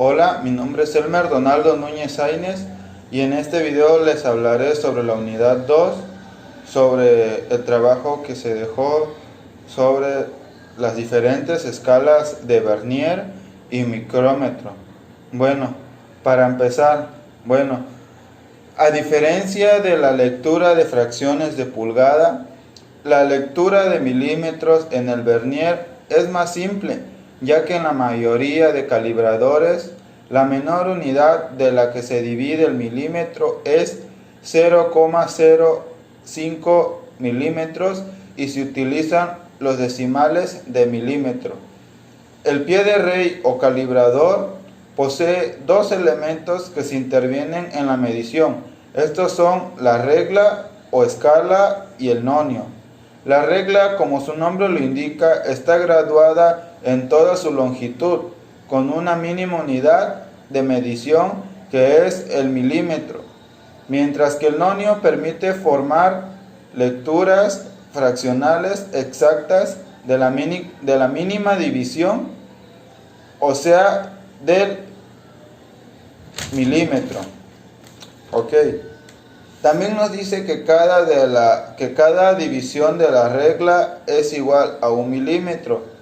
Hola, mi nombre es Elmer Donaldo Núñez Áñez y en este video les hablaré sobre la unidad 2, sobre el trabajo que se dejó sobre las diferentes escalas de Vernier y micrómetro. Para empezar, a diferencia de la lectura de fracciones de pulgada, la lectura de milímetros en el Vernier es más simple, ya que en la mayoría de calibradores la menor unidad de la que se divide el milímetro es 0,05 milímetros y se utilizan los decimales de milímetro. El pie de rey o calibrador posee dos elementos que se intervienen en la medición. Estos son la regla o escala y el nonio. La regla, como su nombre lo indica, está graduada en toda su longitud, con una mínima unidad de medición que es el milímetro, mientras que el nonio permite formar lecturas fraccionales exactas de la mínima división, o sea, del milímetro. También nos dice que cada división de la regla es igual a 1 milímetro.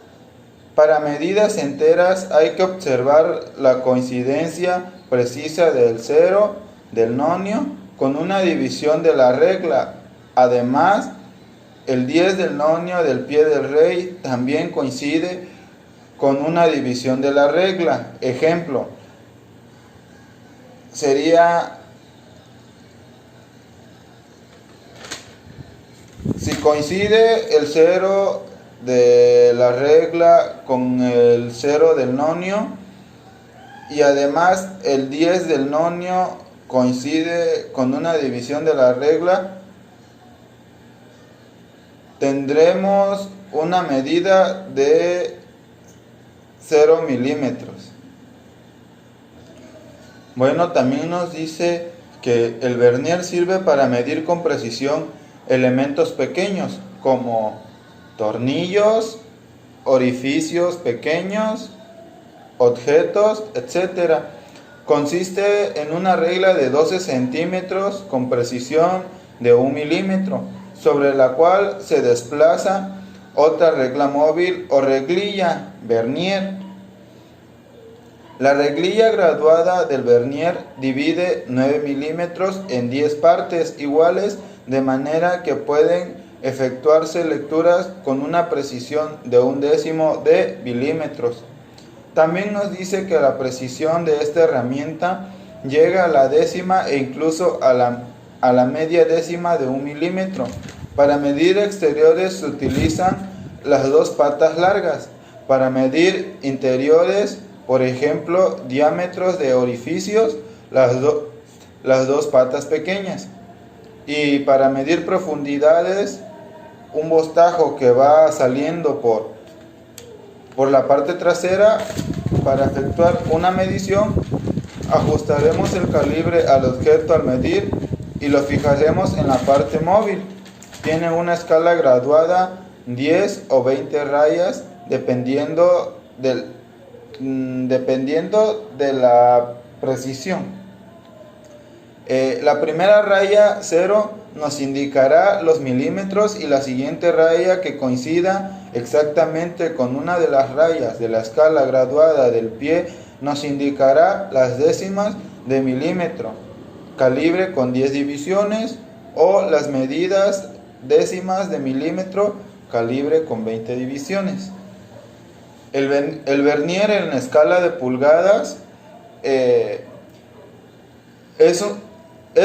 Para medidas enteras hay que observar la coincidencia precisa del cero del nonio con una división de la regla. Además, el 10 del nonio del pie del rey también coincide con una división de la regla. Ejemplo, sería: si coincide el 0 de la regla con el 0 del nonio y además el 10 del nonio coincide con una división de la regla, tendremos una medida de 0 milímetros. También nos dice que el Vernier sirve para medir con precisión elementos pequeños como tornillos, orificios pequeños, objetos, etc. Consiste en una regla de 12 centímetros con precisión de 1 milímetro, sobre la cual se desplaza otra regla móvil o reglilla Vernier. La reglilla graduada del Vernier divide 9 milímetros en 10 partes iguales, de manera que pueden efectuarse lecturas con una precisión de 1/10 de milímetros. También nos dice que la precisión de esta herramienta llega a la décima e incluso a la media décima de 1 milímetro. Para medir exteriores se utilizan las dos patas largas. Para medir interiores, por ejemplo, diámetros de orificios, las dos patas pequeñas. Y para medir profundidades, un bostajo que va saliendo por la parte trasera. Para efectuar una medición, ajustaremos el calibre al objeto al medir y lo fijaremos en la parte móvil. Tiene una escala graduada 10 o 20 rayas dependiendo de la precisión. La primera raya 0 nos indicará los milímetros y la siguiente raya que coincida exactamente con una de las rayas de la escala graduada del pie nos indicará las décimas de milímetro, calibre con 10 divisiones, o las medidas décimas de milímetro, calibre con 20 divisiones. El Vernier en escala de pulgadas es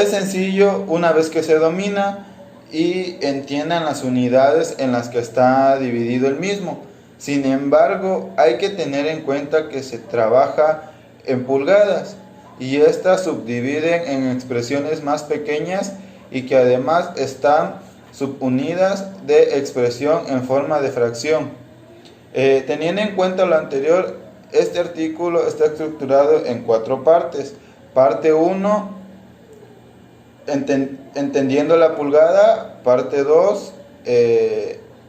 sencillo una vez que se domina y entiendan las unidades en las que está dividido el mismo. Sin embargo, hay que tener en cuenta que se trabaja en pulgadas y estas subdividen en expresiones más pequeñas y que además están subunidas de expresión en forma de fracción. Teniendo en cuenta lo anterior, este artículo está estructurado en 4 partes. Parte 1, entendiendo la pulgada. Parte 2,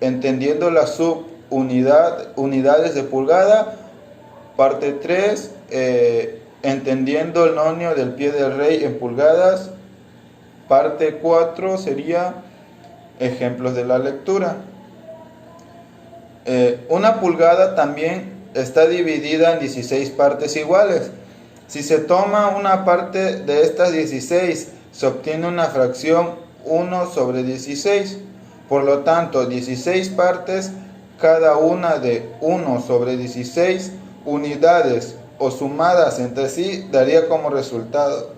entendiendo las unidades de pulgada. Parte 3, entendiendo el nonio del pie del rey en pulgadas. Parte 4 sería ejemplos de la lectura. Una pulgada también está dividida en 16 partes iguales. Si se toma una parte de estas 16, se obtiene una fracción 1 sobre 16. Por lo tanto, 16 partes, cada una de 1 sobre 16 unidades o sumadas entre sí, daría como resultado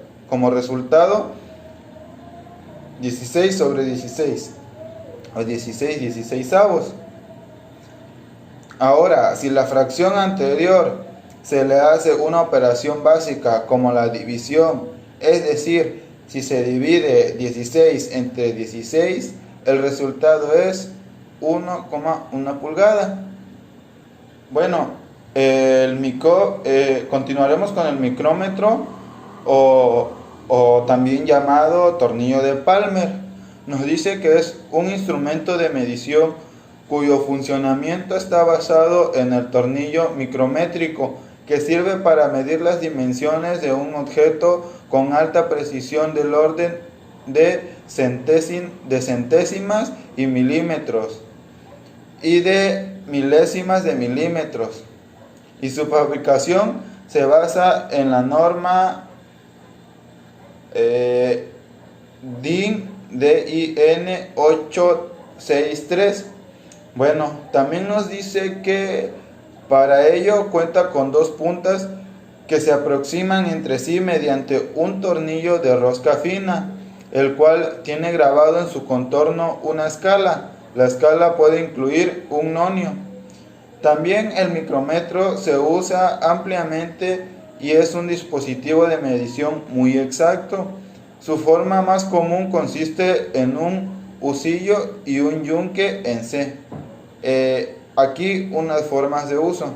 16 sobre 16 o 16 16avos. Ahora, si la fracción anterior se le hace una operación básica como la división, es decir, si se divide 16 entre 16, el resultado es 1,1 pulgada. Bueno, continuaremos con el micrómetro o también llamado tornillo de Palmer. Nos dice que es un instrumento de medición cuyo funcionamiento está basado en el tornillo micrométrico, que sirve para medir las dimensiones de un objeto con alta precisión del orden de centésimas y milímetros y de milésimas de milímetros. Y su fabricación se basa en la norma DIN 863. Bueno, también nos dice que para ello cuenta con dos puntas que se aproximan entre sí mediante un tornillo de rosca fina, el cual tiene grabado en su contorno una escala. La escala puede incluir un nonio. También el micrómetro se usa ampliamente y es un dispositivo de medición muy exacto. Su forma más común consiste en un husillo y un yunque en C. Aquí unas formas de uso.